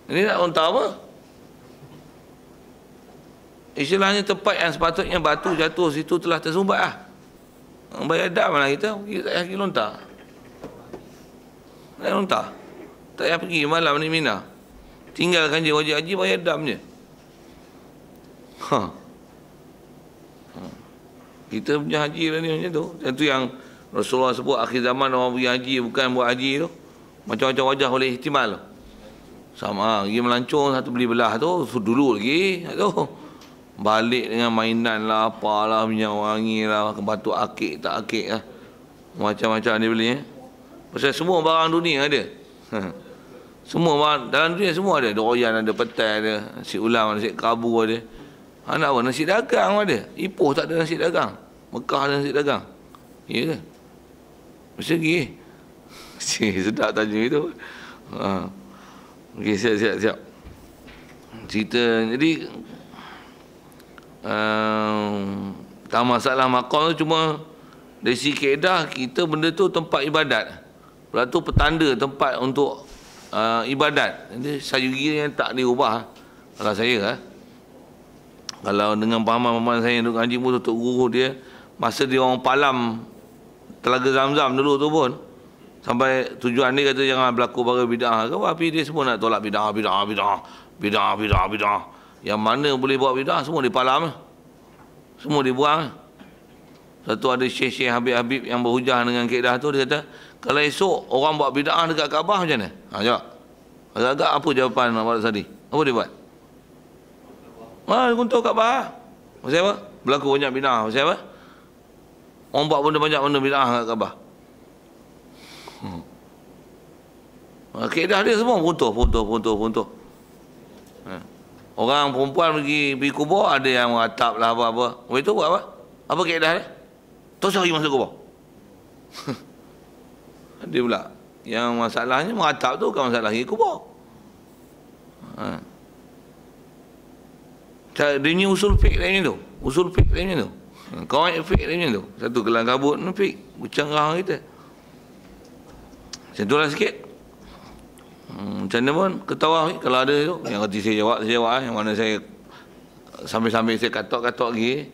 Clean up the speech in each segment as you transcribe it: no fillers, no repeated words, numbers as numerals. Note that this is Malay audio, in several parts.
Ini nak unta apa? Istilahnya tempat yang sepatutnya batu jatuh situ telah tersumbat lah. Bayar dam lah kita. Kita tak payah pergi lontar. Tak payah lontar. Tak payah pergi malam ni Mina. Tinggalkan je wajib haji, bayar dam je. Kita punya haji lah ni macam tu. Itu yang Rasulullah sebut akhir zaman orang pergi haji bukan buat haji tu. Macam-macam wajah boleh ihtimal tu. Sama, pergi melancong satu beli belah tu, dulu lagi tu. Balik dengan mainan lah, apalah, minyak wangi lah, batu akik tak akik lah. Macam-macam dia beli. Pasal semua barang dunia ada. Semua barang, dalam dunia semua ada. Doyan ada, petai ada, nasi ulam, nasi kabu ada. Nak apa? Nasi dagang ada. Ipoh tak ada nasi dagang. Mekah ada nasi dagang. Ya ke? Mesti pergi. Sedap tanya itu. Okey, siap. Cerita, jadi tak masalah makam tu, cuma dari segi kaedah kita benda tu tempat ibadat. Lepas tu petanda tempat untuk ibadat. Jadi sayuri yang tak diubah. Kalau saya kalau dengan pahaman-pahaman saya duduk ngaji pun Tok Guru dia, masa dia orang palam Telaga Zamzam dulu tu pun, sampai tujuan dia kata jangan berlaku perkara bid'ah ke, tapi dia semua nak tolak bid'ah. Yang mana boleh buat bid'ah semua dipalam, semua dibuang. Satu ada syekh-syekh Habib-Habib yang berhujah dengan kaedah tu, dia kata kalau esok orang buat bid'ah dekat Kaabah macam mana? Jawab. Agak-agak apa jawapan Ahmad Sadi? Apa dia buat? Untuk Kaabah. Pasal apa? Berlaku banyak bid'ah. Pasal apa? Orang buat benda banyak benda bid'ah kat Kaabah. Kaedah dia semua runtuh. Orang perempuan pergi kubur, ada yang meratap lah apa-apa. Itu buat apa? Apa kaedah dia? Terus hari masuk kubur. Dia pula. Yang masalahnya meratap tu bukan masalah pergi kubur. Dia ni usul fiqh dia macam tu. Usul fiqh dia macam tu. Kawan fiqh dia macam tu. Satu kelang kabut ni fiqh. Bercanggah kita. Macam tu lah sikit. Macam mana pun ketawa kalau ada tu. Yang kata saya jawab. Yang mana saya sambil-sambil saya katok-katok lagi.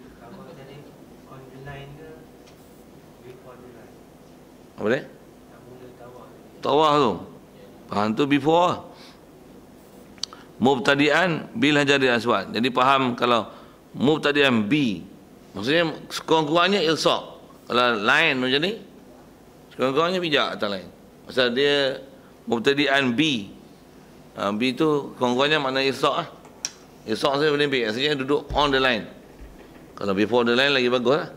Apa dia? Tawah tu. Faham tu before lah. Mubtadi'an bil hajaril aswad. Jadi faham kalau mubtadi'an B, maksudnya sekurang-kurangnya ilsaq. Kalau lain macam ni, sekurang-kurangnya bijak atas lain. Pasal dia mubtadi'an B. B tu kurang-kurangnya makna ilsaq lah. Ilsaq saya boleh ambil. Maksudnya duduk on the line. Kalau before the line lagi bagus lah.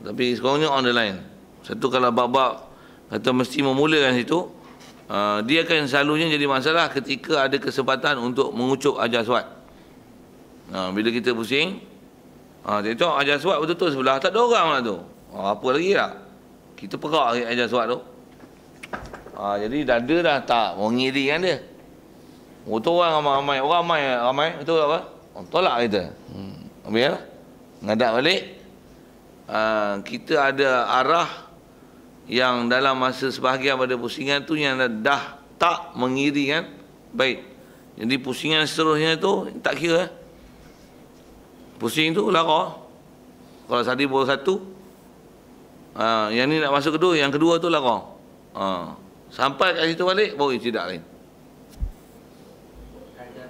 Tapi sekurang-kurangnya on the line. Satu kalau bab-bab kata mesti memulakan situ, dia akan selalunya jadi masalah ketika ada kesempatan untuk mengucup Hajar Aswad. Bila kita pusing, tengok Hajar Aswad betul-betul sebelah, tak ada orang lah tu. Apa lagi lah? Kita perak Hajar Aswad tu. Jadi dada dah tak mengiri kan dia. Betul orang ramai, betul apa? Tolak kita. Habis lah. Ngadap balik. Kita ada arah yang dalam masa sebahagian pada pusingan tu yang dah tak mengiri kan. Baik. Jadi pusingan seterusnya tu tak kira. Pusing tu lara. Kalau tadi baru satu, yang ni nak masuk kedua, yang kedua tu lara. Sampai kat situ balik baru tidak lain.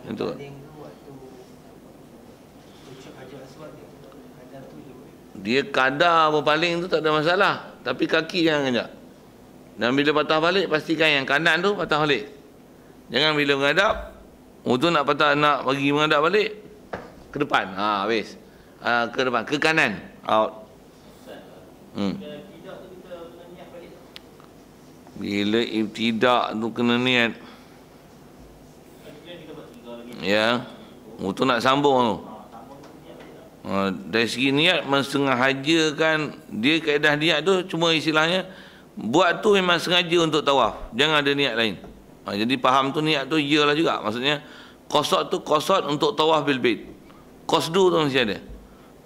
Itu. Dia kadar berpaling tu tak ada masalah. Tapi kaki jangan kejap. Dan bila patah balik, pastikan yang kanan tu patah balik. Jangan bila menghadap, tu nak patah, nak bagi menghadap balik, ke depan. Habis. Ke depan. Ke kanan. Out. Bila ibtidak tu kena niat. Ya. Tu nak sambung tu. Dari segi niat mensengajakan, dia kaedah niat tu cuma istilahnya buat tu memang sengaja untuk tawaf, jangan ada niat lain. Jadi faham tu niat tu iyalah juga, maksudnya qasad tu qasad untuk tawaf bil bait, qasdu tu mesti ada.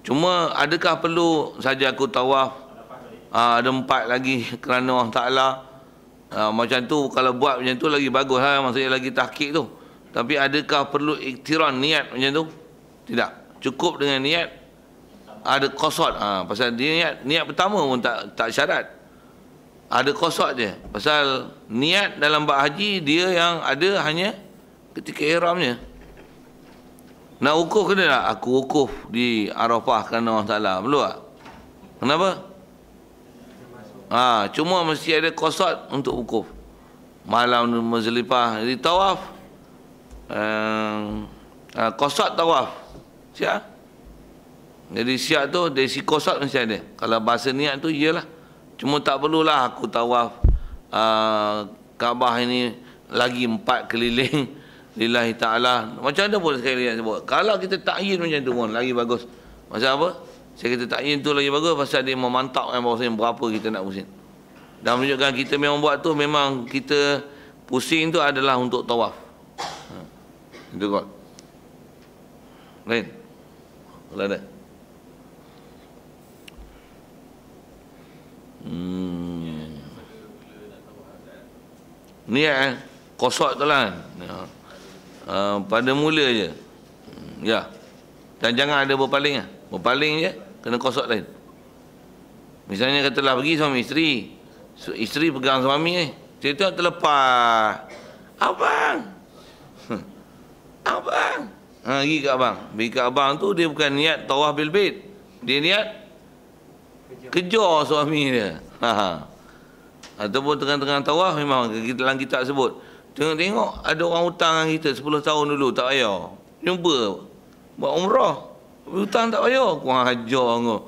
Cuma adakah perlu saja aku tawaf ada 4 lagi kerana Allah Ta'ala, Macam tu, kalau buat macam tu lagi bagus lah, maksudnya lagi tahqiq tu. Tapi adakah perlu iktiran niat macam tu? Tidak. Cukup dengan niat ada qasad. Pasal dia niat pertama pun tak syarat. Ada qasad je. Pasal niat dalam bab haji dia yang ada hanya ketika ihramnya. Nak wukuf kena tak? Aku wukuf di Arafah kerana Allah Ta'ala. Perlu tak? Kenapa? Cuma mesti ada qasad untuk wukuf. Malam Muzdalifah di tawaf. Qasad tawaf. Siap? Jadi siap tu dari si qasad mesti ada. Kalau bahasa niat tu iyalah. Cuma tak perlulah aku tawaf Kaabah ini lagi 4 keliling lillahi ta'ala. Macam mana pun sekali yang sebut. Kalau kita ta'yin macam tu pun lagi bagus. Pasal apa? Saya kata ta'yin tu lagi bagus pasal dia memantapkan bahawasanya berapa kita nak pusing. Dan menunjukkan kita memang buat tu, memang kita pusing tu adalah untuk tawaf. Itu kot. Lain? Kalau ada? Niat qasad tu lah. Pada mula je. Ya. Dan jangan ada berpaling lah. Berpaling je kena qasad lain. Misalnya katalah pergi suami isteri. Isteri pegang suami ni. Cerita terlepas. Abang. Abang. Pergi ke abang. Pergi ke abang tu dia bukan niat tawaf bil bait. Dia niat kejar suami dia. Ataupun tengah-tengah tawaf memang dalam kitab sebut. Tengok ada orang hutang dengan kita 10 tahun dulu tak bayar. Jumpa buat umrah. Hutang tak bayar. Kurang ajar kau.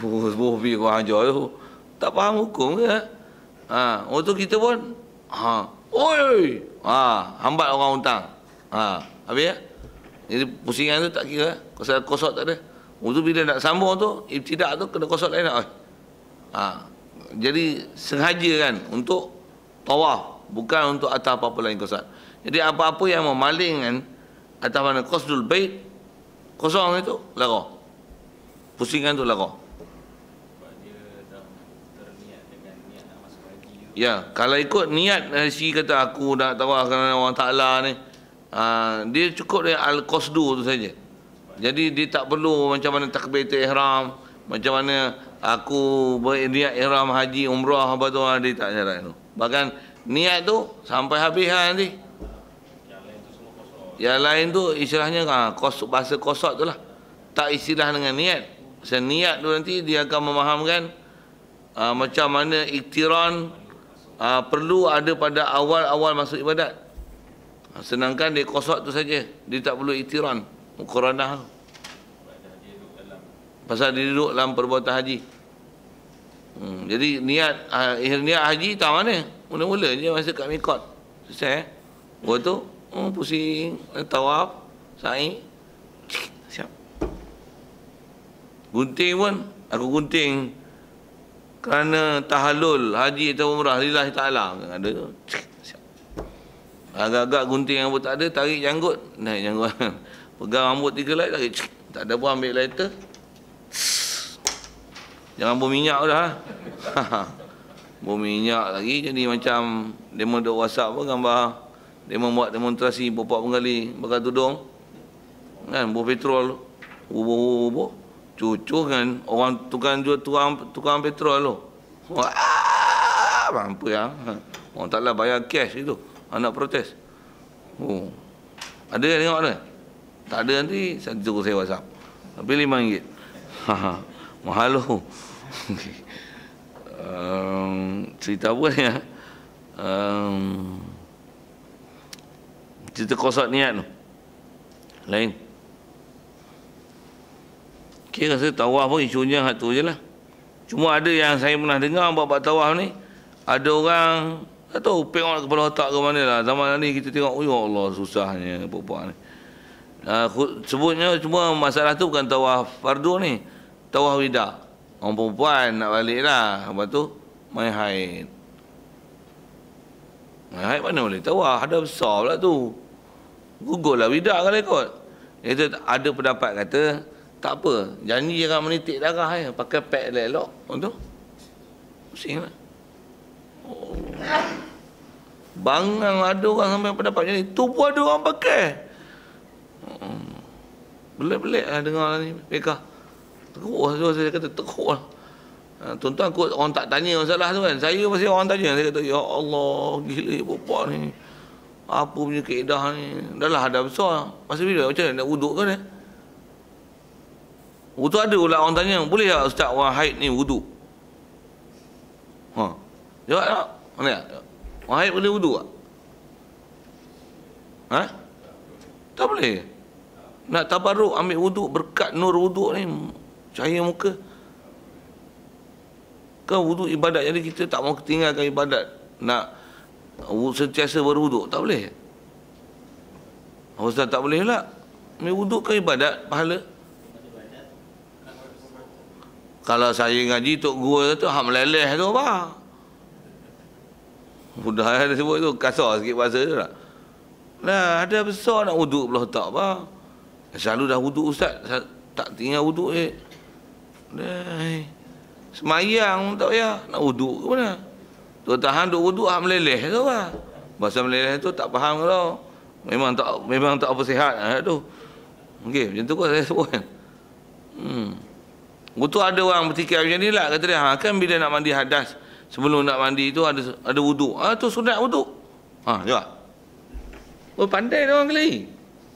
Sebuah pergi kurang ajar tu. Tak faham hukum ke? Waktu kita pun oi. Hambat orang hutang. Habis ya? Jadi pusingan tu tak kira. Kosot tak ada. Waktu bila nak sambung tu, ibtidak tu kena kosot lain tak? Jadi sengaja kan untuk tawaf, bukan untuk atas apa-apa lain qasad. Jadi apa-apa yang memalingkan atas mana qasdul bait, kosong itu lara. Pusingan tu lara. Ya, kalau ikut niat si kata aku nak tawaf kerana Allah Ta'ala ni, dia cukup dengan al-qasdu tu saja. Jadi dia tak perlu macam mana takbiratul ihram, macam mana aku berniat ihram haji umrah apa tu, dia tak syarat tu. Bahkan niat tu sampai habis nanti. Yang lain tu istilahnya bahasa qasad tu lah. Tak istilah dengan niat. Pasal niat tu nanti dia akan memahamkan macam mana iktiran perlu ada pada awal-awal masuk ibadat. Sedangkan dia qasad tu saja. Dia tak perlu iktiran. Muqaranah. Pasal dia duduk dalam perbuatan haji. Jadi niat haji tak mana? Mula-mula je masa kat mikot. Selesai. Lepas tu pusing, tawaf, sa'i. Siap. Gunting pun aku gunting kerana tahallul haji atau umrah lillahi ta'ala. Ada tu. Siap. Agak-agak gunting yang pun tak ada, tarik janggut, naik janggut. Pegang rambut 3 helai, tarik. Tak ada pun ambil lighter. Jangan berminyak dah. Berminyak lagi jadi macam demo duk WhatsApp apa gambar dia membuat demonstrasi bapak penggali bakar tudung. Kan buah petrol. Bubuh. Cucu kan orang tukang petrol tu. Mampu ya. Orang taklah bayar cash itu. Anak protes. Ada yang tengok ada? Tak ada nanti saya tunggu saya WhatsApp. Tapi RM5. Mahal tu. Cerita apa ni ya? Cerita qasad niat tu. Lain. Kira rasa tawaf pun isunya satu je lah. Cuma ada yang saya pernah dengar buat tawaf ni, ada orang tak tahu pengok kepala otak ke mana lah. Zaman ni kita tengok, ya Allah susahnya buat ni. Sebutnya cuma masalah tu bukan tawaf fardu ni, tawaf wida. Orang perempuan nak balik lah. Lepas tu main haid. Main haid mana boleh tawaf? Ada besar pula tu. Gugur lah wida kalau ikut. Itu ada pendapat kata tak apa, janji jangan menitik darah ya. Pakai pad elok. Betul? Pusing lah. Bangang ada orang sampai pendapat macam ni. Tu pun ada orang pakai. Belik-belik lah dengar ni mereka. Teruk lah tu, saya kata teruk lah. Tuan-tuan kot orang tak tanya masalah tu kan. Saya pasti orang tanya. Saya kata, ya Allah, gila bapak ni. Apa punya kaedah ni. Dah lah dah besar. Masa bila macam mana nak wuduk kan eh? Wuduk ada pula orang tanya. Boleh tak ustaz orang haid ni wuduk? Jawab tak? Mana tak? Orang haid boleh wuduk tak? Tak boleh. Nak tabarruk ambil wuduk berkat nur wuduk ni. Cahaya muka. Kan wuduk ibadat, jadi kita tak mau tinggalkan ibadat. Nak sentiasa berwuduk, tak boleh. Ustaz tak boleh pula. Ambil wuduk kan ibadat, pahala. Kalau saya ngaji tok guru tu hak meleleh tu apa? Mudah ada sebut tu, kasar sikit bahasa tu tak. Nah, ada besar nak wuduk belah tak apa. Selalu dah wuduk ustaz, tak tinggal wuduk semayang tak payah. Nak wuduk ke mana? Tu tahan duk wuduk hak meleleh tu apa? Bahasa meleleh tu tak faham kalau. Memang tak apa sihat tu. Okey, macam tu kot saya sebut kan. Betul ada orang berfikir macam ni lah. Kata dia, kan bila nak mandi hadas, sebelum nak mandi tu ada wuduk. Tu sunat wuduk. Jawab. Oh, pandai dia orang kali.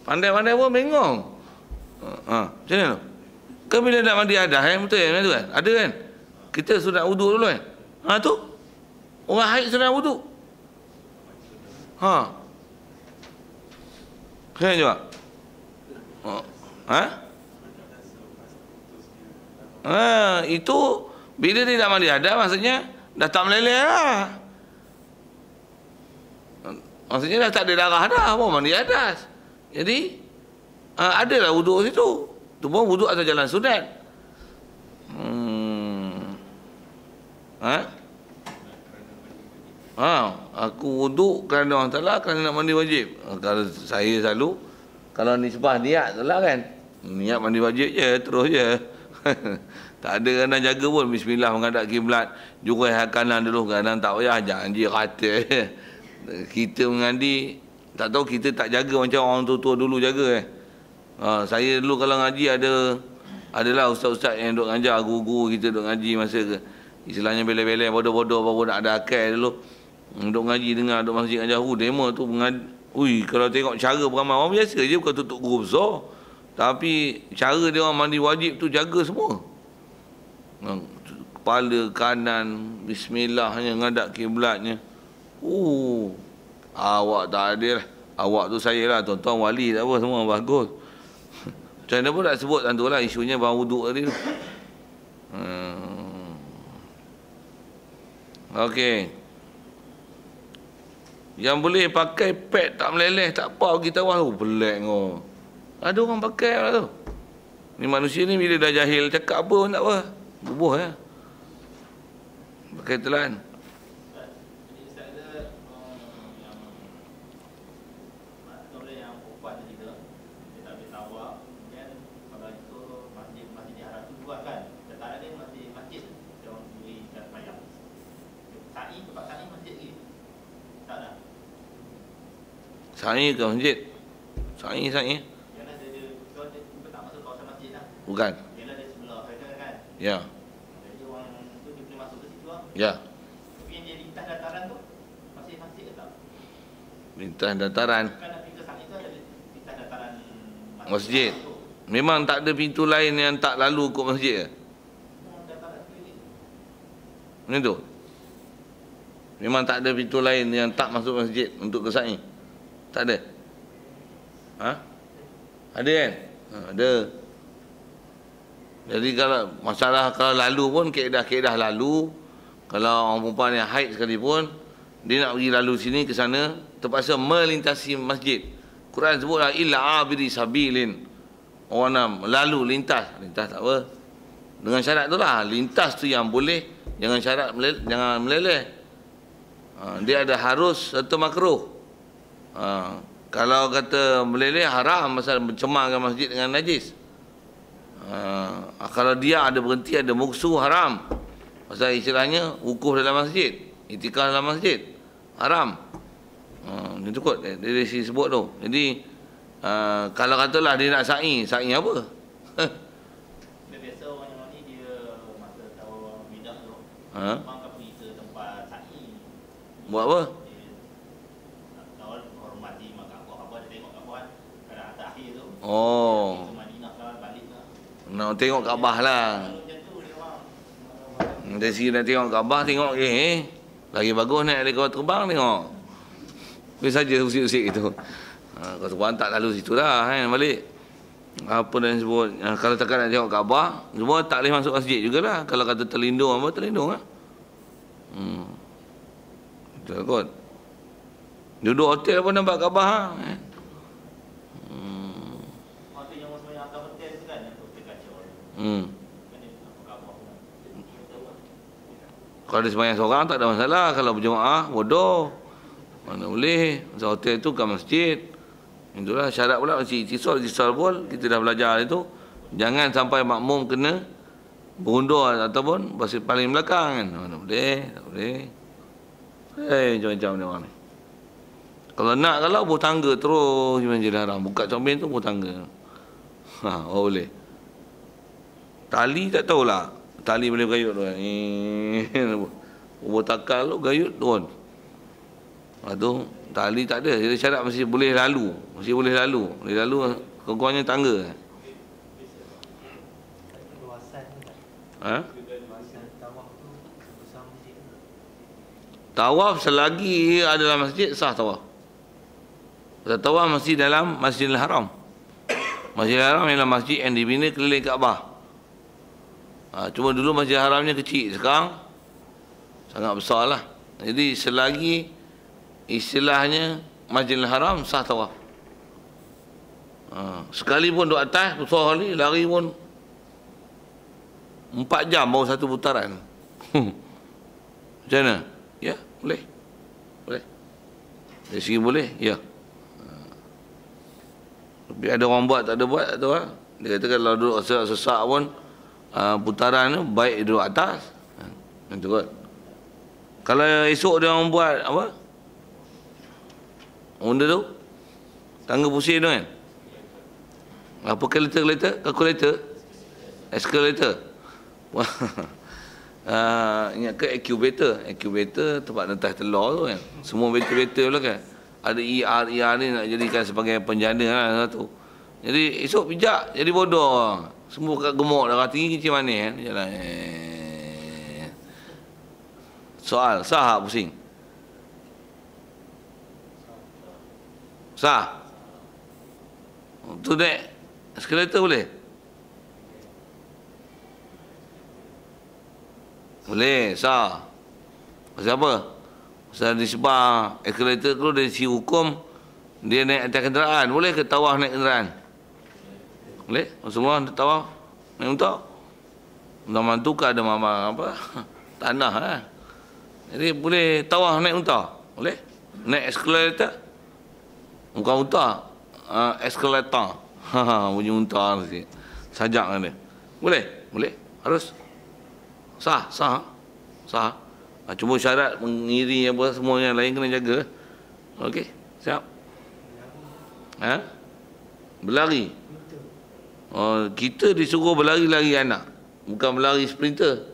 Pandai-pandai pun bengong. Macam mana tu? Kan bila nak mandi hadas betul kan? Tu kan? Ada kan? Kita sunat wuduk dulu kan? Tu. Orang haid sunat wuduk. Kan jawab? Itu bila dia nak mandi hadas maksudnya dah tak meleleh lah. Maksudnya dah tak ada darah dah pun mandi hadas. Jadi adalah wuduk situ. Tu pun wuduk atas jalan sunat. Aku wuduk kerana Allah Ta'ala, kerana nak mandi wajib. Kalau saya selalu, kalau nisbah niat tu lah kan. Niat mandi wajib je, terus je. Tak ada kena jaga pun. Bismillah menghadap kiblat. Jurai kanan dulu, kanan tak payah. Janji kata. Kita mengandi, tak tahu kita tak jaga macam orang tua-tua dulu jaga saya dulu kalau ngaji adalah ustaz-ustaz yang duk ngajar, guru-guru kita duk ngaji masa istilahnya bela-bela bodoh-bodoh baru nak ada akal dulu. Duk ngaji dengar duk masjid ngajar demo tu kalau tengok cara beramal orang biasa je, bukan tutup guru besar. Tapi cara dia orang mandi wajib tu jaga semua. Kepala kanan bismillah hanya ngadap kiblatnya. Awak tak adil lah. Awak tu saya lah, tuan-tuan wali tak apa, semua bagus. Macam mana pun tak sebut tentu lah isunya bang wuduk tadi tu. Okey. Yang boleh pakai pad tak meleleh, tak apa, kita awal pelik kau. Ada orang pakai lah tu. Ni manusia ni bila dah jahil cakap apa pun tak apa. Bubuh ya. Pakai telan. Sa'i ke masjid? Sa'i. Bukan. Ya. Jadi orang tu dia boleh masuk ke situ lah. Ya. Tapi yang dia lintas dataran tu masih masjid ke tak? Lintas dataran. Kan pintu Sa'i tu ada lintas dataran masjid. Memang tak ada pintu lain yang tak lalu ke masjid ke? Dataran keliling. Macam tu? Memang tak ada pintu lain yang tak masuk masjid untuk ke Sa'i? Tak ada? Ada kan? Ada. Jadi kalau masalah kalau lalu pun keedah lalu, kalau orang perempuan yang haid sekalipun dia nak pergi lalu sini ke sana terpaksa melintasi masjid. Quran sebutlah illa abiri sabilin. Orang nak lalu lintas tak apa. Dengan syarat tu lah, lintas tu yang boleh, jangan syarat jangan meleleh. Dia ada harus serta makruh. Kalau kata meleleh haram pasal mencemarkan masjid dengan najis. Kalau dia ada berhenti, ada muksu, haram. Pasal istilahnya wukuf dalam masjid, itikaf dalam masjid, haram. Itu kot dia sebut tu. Jadi kalau katalah dia nak sa'i apa? Biasa orang ni dia masa tahu bidah tu. Ha? Orang akan pergi ke tempat sa'i. Buat apa? Tahu hormati mak Kaabah apa dia tengok Kaabah pada akhir tu. Oh. Ke Madinah lah balik lah. Nak tengok Kaabah lah. Kalau macam tu dia orang. Dari sini nak tengok Kaabah, tengok lagi bagus naik helikopter terbang tengok. Boleh saja usik-usik gitu. Kalau terbang tak lalu situ dah kan balik. Apa dan sebut kalau takkan nak tengok Kaabah, semua tak boleh masuk masjid jugalah. Kalau kata terlindung apa terlindung lah. Betul kot. Duduk hotel pun nampak Kaabah kan. Waktu yang semuanya atas hotel tu kan hotel kacau. Kan dia apa Kaabah pun. Kalau dia sembahyang seorang tak ada masalah. Kalau berjemaah bodoh. Mana boleh. Masa hotel tu kan masjid. Itulah syarat pula masjid itisal pun kita dah belajar itu. Jangan sampai makmum kena berundur ataupun basit paling belakang kan. Mana boleh, tak boleh. Macam-macam ni orang ni. Kalau nak kalau buah tangga terus Masjidil Haram. Buka comel tu buah tangga. Boleh. Tali tak tahulah. Tali boleh bergayut tu kan. Buah takal tu gayut turun. Lepas tu tali tak ada. Jadi syarat mesti boleh lalu. Mesti boleh lalu. Boleh lalu kurang-kurangnya tangga. Luasan tu kan. Ha? Luasan tawaf tu besar masjid. Tawaf selagi adalah masjid sah tawaf. Tawaf masih dalam Masjidil Haram. Masjidil Haram ialah masjid yang dibina keliling Kaabah. Cuma dulu Masjidil Haramnya kecil. Sekarang sangat besar lah. Jadi selagi istilahnya Masjidil Haram sah tawaf. Sekali pun duduk atas besar kali lari pun 4 jam baru satu putaran. Macam mana? Ya, boleh. Boleh. Dari segi boleh, ya. Tapi ada orang buat tak ada buat tak tahu lah. Dia kata kalau duduk sesak pun putaran tu baik duduk atas. Itu kot. Kalau esok dia orang buat apa? Benda tu tangga pusing tu kan. Apa kalkulator? Escalator. Ingat ke Incubator tempat netas telur tu kan. Semua betul-betul lah kan. Ada ER ni nak jadikan sebagai penjana lah satu. Jadi esok pijak jadi bodoh. Semua kat gemuk darah tinggi macam mana kan. Jalan. Soal sah pusing. Sah. Tu dek eskalator boleh? Boleh, sah. Pasal apa? Pasal disebar eskalator tu dari sisi hukum dia naik atas kenderaan. Boleh ke tawaf naik kenderaan? Boleh? Semua tawaf naik unta. Zaman tu kan ada mama apa? Tanah lah. Jadi boleh tawaf naik unta? Boleh? Naik eskalator? Bukan unta. Eskalator. Bunyi unta mesti. Sajak kan dia. Boleh? Boleh? Harus? Sah. Cuma syarat mengiri apa semua yang lain kena jaga. Okey, siap. Berlari. Kita disuruh berlari-lari anak. Bukan berlari sprinter.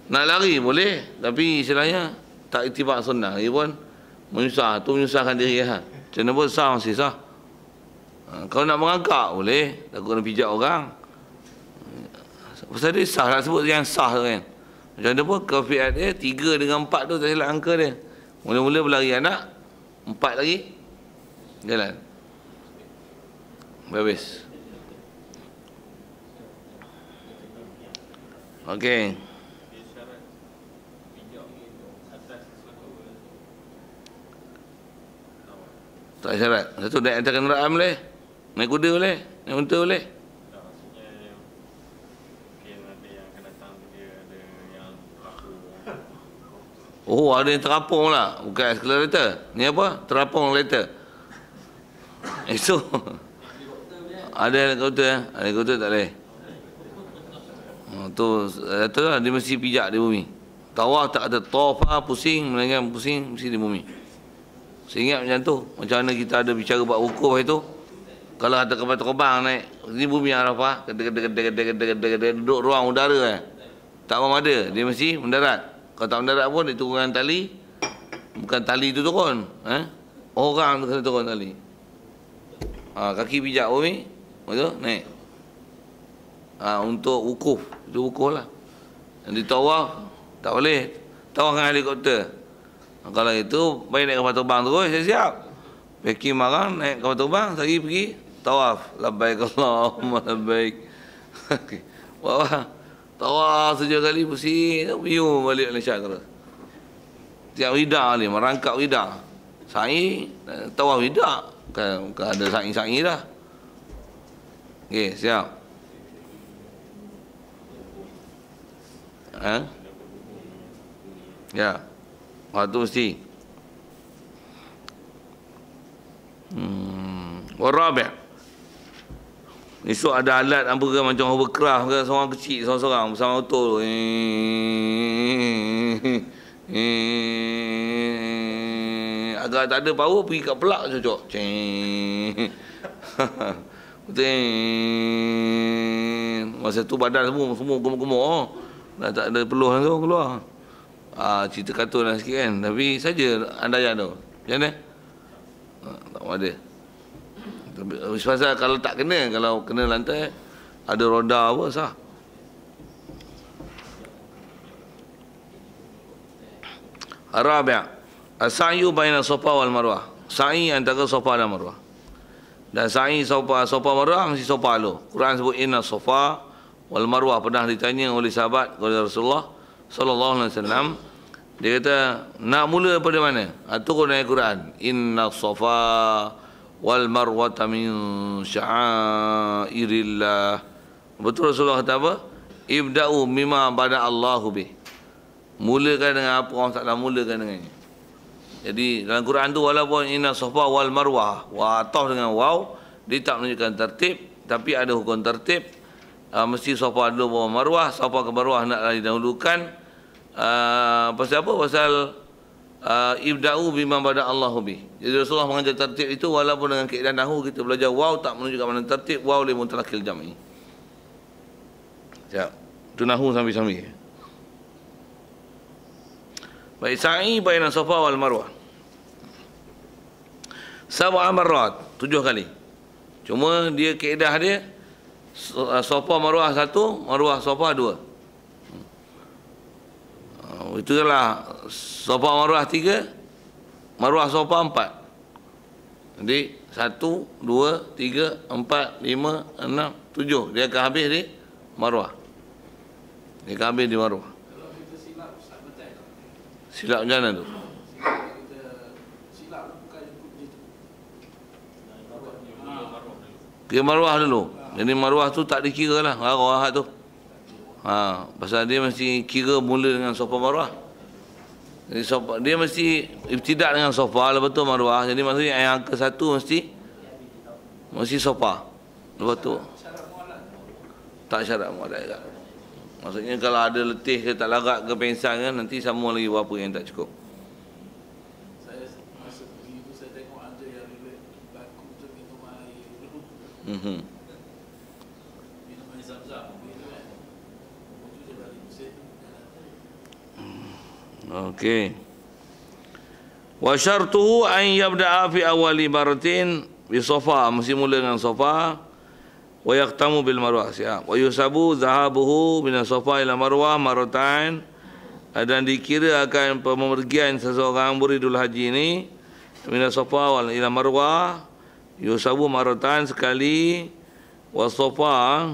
Nak lari boleh, tapi istilahnya tak itibak sunnah. Ia pun menyusahkan diri ha. Macam mana pun sah masih sah. Kalau nak merangkak boleh, takut nak pijak orang. Pasal dia sah, nak sebut yang sah tu kan. Macam mana pun kefiat dia 3 dengan 4 tu tak silap angka dia. Mula-mula berlari anak, 4 lagi jalan. Habis. Okey. Tak syarat. Satu naik atas kenderaan boleh. Naik kuda boleh. Naik unta boleh. Oh, ada yang terapung lah. Bukan eskalator. Ni apa? Terapung later. Esok. Ada helikopter. Helikopter tak boleh. Tu lah. Dia mesti pijak di bumi. Tawaf tak ada tawaf lah. Pusing. Melainkan pusing. Mesti di bumi. Saya ingat macam tu. Macam mana kita ada bicara buat wukuf itu. Kalau ada kapal terbang naik di bumi Arafah, duduk ruang udara tak ada, dia mesti mendarat. Kalau tak mendarat pun dia turunkan tali. Bukan tali tu turun, orang tu kena turun tali. Kaki pijak bumi, betul? Naik. Untuk wukuf, itu wukuf lah. Yang ditawaf tak boleh tawaf dengan helikopter. Kalau itu baik naik kapal terbang terus, saya siap. Packing barang, naik kapal terbang, lagi pergi tawaf. Labbaik Allahumma labbaik. Wah, tawaf saja kali pusing, biu balik Malaysia terus. Tiap wida ni merangkap wida. Sa'i tawaf wida. Bukan ada sa'i-sa'i dah. Okey, siap. Ya. Waktu mesti. Warabi'. Esok ada alat apa ke macam hovercraft ke, seorang kecil seorang-seorang bersama motor. Agak tak ada power, pergi kat pelak cocok. Masa tu badan semua gemuk-gemuk. Dah tak ada peluh tu keluar. Cerita kartun lah sikit kan. Tapi saja andaian tu. Macam mana? Tak ada. Pasal kalau tak kena, kalau kena lantai ada roda apa sah. Arabi'. As-sa'yu baina Safa wal Marwah. Sa'i antara Safa dan Marwah. Dan sa'i Safa Marwah mesti Safa dulu. Quran sebut inna Safa wal Marwah. Pernah ditanya oleh sahabat kepada Rasulullah sallallahu alaihi wasallam. Dia kata, nak mula pada mana? Turun ayat Quran. Inna Safa wal Marwata min sya'airillah. Betul Rasulullah kata apa? Ibda'u mimma bada Allahu bih. Mulakan dengan apa orang taklah mulakan dengannya. Jadi dalam Quran tu walaupun inna Safa wal Marwah, ataf dengan waw, dia tak menunjukkan tertib, tapi ada hukum tertib. Mesti Safa dulu bawa Marwah, Safa ke Marwah naklah didahulukan. Pasal apa? Pasal ibda'u bima bada Allahu bih. Jadi Rasulullah mengajar tertib itu walaupun dengan keadaan nahu kita belajar waw tak menunjukkan mana tertib, waw li mutlaqil jam'i. Siap. Itu nahu sambil-sambil. Baik, sa'i baina Safa wal Marwah. Sab'a marrat, 7 kali. Cuma dia kaedah dia Safa Marwah 1, Marwah Safa 2. Itulah Safa Marwah 3, Marwah Safa 4. Jadi 1, 2, 3, 4, 5, 6, 7. Dia akan habis di Marwah. Dia akan habis di Marwah. Silap macam mana tu? Kira Marwah dulu. Jadi Marwah tu tak dikira lah Marwah tu. Pasal dia mesti kira mula dengan Safa Marwah. Jadi dia mesti ibtidak dengan Safa, lepas tu Marwah. Jadi maksudnya yang ke satu mesti Safa. Lepas tu tak syarat mualat juga. Maksudnya kalau ada letih ke tak larat ke pengsan kan, nanti sambung lagi berapa yang tak cukup. Saya masa pergi tu saya tengok ada yang baku tu minum air dulu. Minum air zam-zam gitu kan. Itu dia balik musim. Okey. Wa syartuhu an yabda'a fi awali baratin bi Safa, mesti mula dengan Safa. Wa yaqtamu bil Marwah, siap. Wa yusabu zahabuhu min Safa ila Marwah maratan. Dan dikira akan pemergian seseorang muridul haji ini min Safa ila Marwah yusabu maratan sekali, wa Safa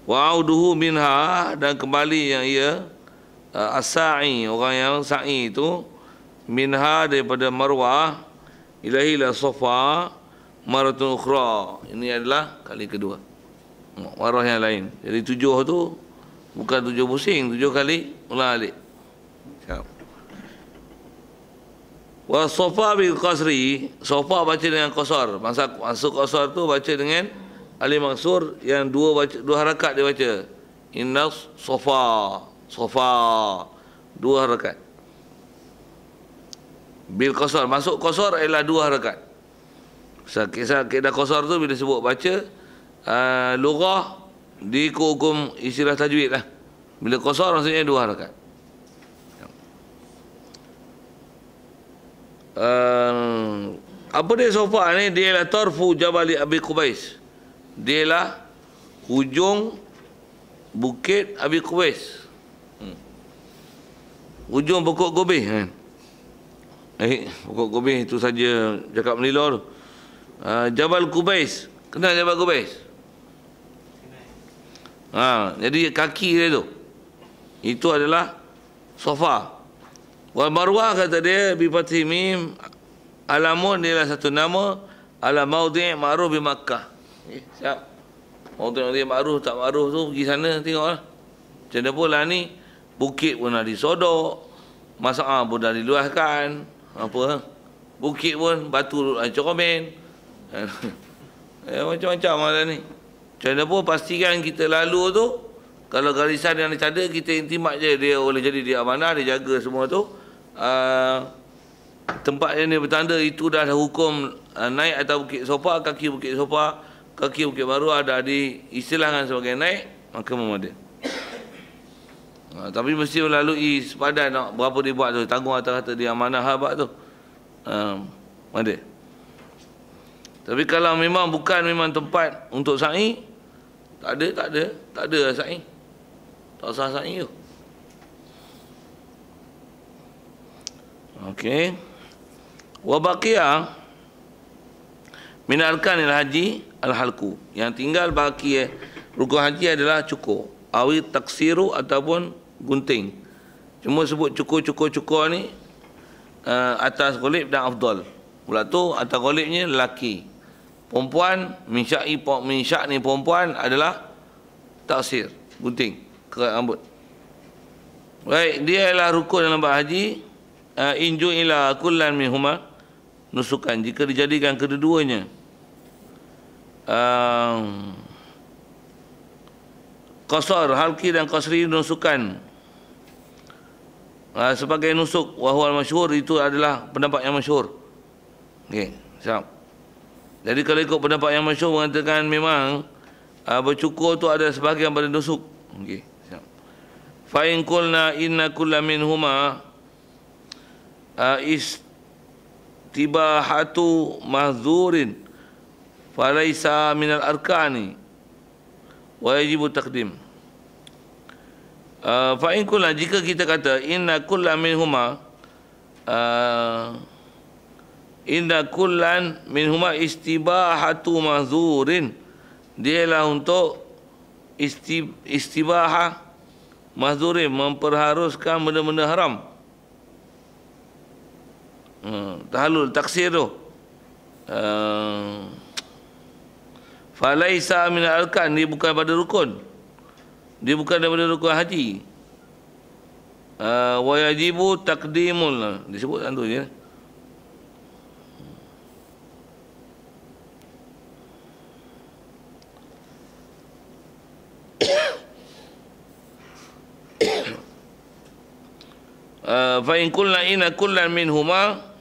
wa auduhu minha, dan kembali yang ia as-sa'i, orang yang sa'i itu minha daripada Marwah ilahi ila Safa maratun ukhra. Ini adalah kali kedua. Marwah yang lain. Jadi 7 tu bukan 7 pusing, 7 kali ulang alik. Siap. Wa Safa bil qasri, Safa baca dengan qasar. Masuk qasar tu baca dengan alif maksur yang 2 harakat dia baca. Inna Safa, 2 harakat. bil qasar. Masuk qasar ialah 2 rakaat. Kisah kaedah qasar tu bila sebut baca lughah diikut hukum istilah tajwid lah. Bila qasar maksudnya 2 rakaat. Apa dia sofa ni? Dia ialah tarfu Jabal Abi Qubais. Dia ialah hujung bukit Abi Qubais. Hujung pokok gobeh kan. Pokok gobeh itu saja cakap melilor tu. Jabal Qubais. Kenal Jabal Qubais? Jadi kaki dia tu. Itu adalah sofa. Wal Marwah kata dia bi fathi mim alamun dia adalah satu nama ala maudhi' ma'ruf bi Makkah. Siap. Maudhi' ma'ruf tak ma'ruf tu pergi sana tengoklah. Macam mana pula ni bukit pun dah disodok, masak pun dah diluaskan, apa bukit pun batu comel. Macam-macam lah ni. Macam mana pun pastikan kita lalu tu, kalau garisan yang ada kita intimat je dia boleh jadi dia amanah, dia jaga semua tu. Tempat yang dia bertanda itu dah ada hukum naik atas bukit sofa, kaki bukit sofa, kaki bukit baru ada diistilahkan sebagai naik, maka memadai. Tapi mesti melalui sepadan nak berapa dia buat tu, tanggung atas kata dia amanah habak tu. Ada. Tapi kalau memang bukan memang tempat untuk sa'i, tak ada sa'i. Tak usah sa'i tu. Okey. Wa baqiya min arkanil haji al-halqu. Yang tinggal baki rukun haji adalah cukur, awi taksiru ataupun gunting. Cuma sebut cukur ni atas golib dan afdal. Pula tu atas golibnya lelaki. Perempuan minsyak ni perempuan adalah taksir, gunting, kerat rambut. Baik, dia adalah rukun dalam bab haji. Inju ila kullan minhuma nusukan, jika dijadikan kedua-duanya qasar, halqi dan qasri nusukan sebagai nusuk, wahwal masyhur, itu adalah pendapat yang masyhur. Okey, siap. Jadi kalau ikut pendapat yang masyhur mengatakan memang bercukur tu ada sebahagian pada nusuk. Okey, siap. Fa in qulna inna kullam minhuma istibahatu mahzurin falaisa minal arkani wa yajibu taqdim. Fa in kullan, jika kita kata inna kullan minhuma istibahatu mahzurin, dialah untuk istibahah mahzurin, memperharuskan benda-benda haram. Tahalul taksir tu falaisa min al-arkan, dia bukan pada rukun, dia bukan daripada rukun haji. Wa yajibu taqdimul, disebut tu je. Fa in qulna inna kullan minhuma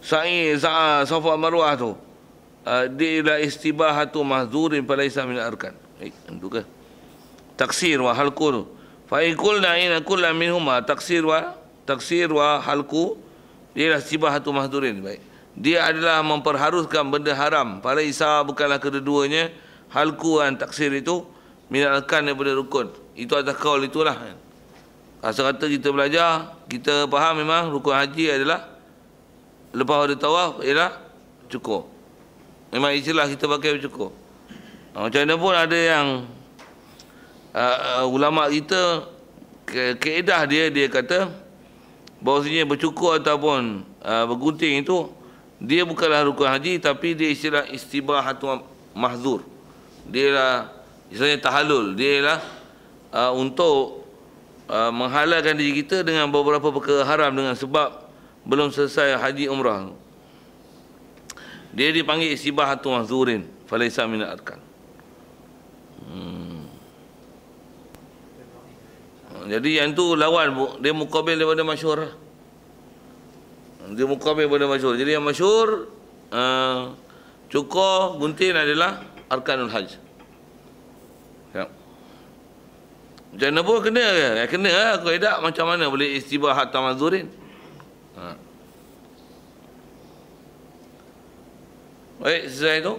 sa'i safa marwah tu dia ila istibahatu mahzurin falaisa min arkan. Itu ke taksir wa halqu tu. Fa in qulna inna kullan minhuma taksir wa halqu, dia ila istibahatu mahzurin. Baik, dia adalah memperharuskan benda haram, falaisa bukanlah kedua-duanya, halqu dan taksir itu min arkan daripada rukun. Itu atas kaul itulah. Asal kata kita belajar, kita faham memang rukun haji adalah lepas ada tawaf ialah cukur. Memang istilah kita pakai bercukur. Macam mana pun ada yang ulama kita kaedah dia kata bahawasanya bercukur ataupun bergunting itu dia bukanlah rukun haji, tapi dia istilah istibahatu mahzur. Dia lah istilahnya tahallul. Dia lah untuk menghalalkan diri kita dengan beberapa perkara haram dengan sebab belum selesai haji umrah. Dia dipanggil istibahatu mahzurin falaisa min arkan. Jadi yang tu lawan, dia muqabil daripada masyhur. Dia muqabil pada masyhur. Jadi yang masyhur cukur gunting adalah arkanul hajj. Ya. Macam mana pun kena ke? Ya, kena lah. Kaedah macam mana boleh istibahat tamazurin. Baik, selesai tu.